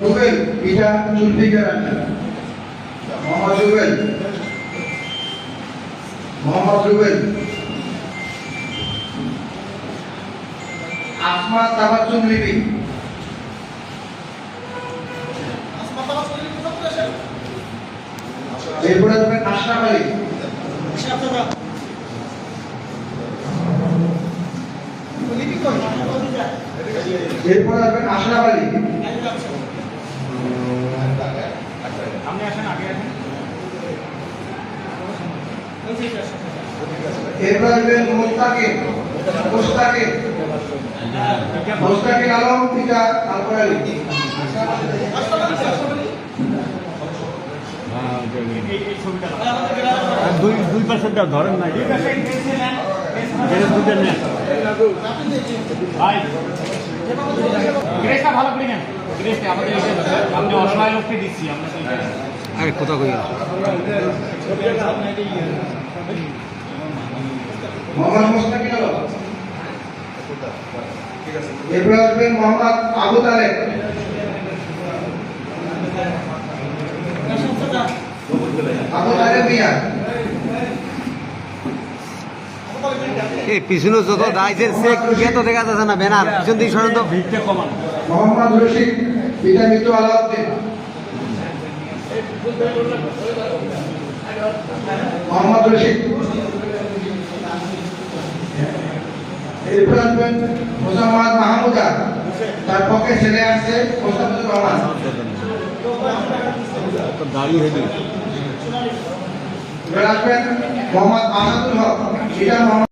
রুবেল পিতা জুলফিকার আলী, মোহাম্মদ রুবেল, মোহাম্মদ রুবেল, আসমা তাবাসসুম লিপি, এরপরে আসবেন আশরাফ আলী, এরপরে আসবেন আশরাফ আলী, এরপরে আসবেন মোস্তাকিম, মোস্তাকিম আলম পিতা আলফর আলী, দুই পাশে ধরেন না ভালো করে নেন। আপনি অসহায় লোককে দিচ্ছি আরে কোথা কই মোহাম্মদ মুস্তাকিম আলম, এরপরে আসবেন মোহাম্মদ আবু তালেব, আবু তালেব মিয়া, এই পিছনে যত দাইছেন সে কে তো দেখা যাচ্ছে না ব্যানার পিছন দিকে সরেন তো ভিড়টা কমান। মোহাম্মদ রশিদ পিতা মৃত্যু আলাউদ্দিন, মোহাম্মদ রশিদ, এরপর আসবেন মোসাম্মদ মাহমুদা, তার পক্ষে ছেলে আসছে মোস্তাফিজুর রহমান, দাঁড়িয়ে হেঁটে এবার আসবেন মোহাম্মদ আসাদুল হক, পিতা মোহাম্মদ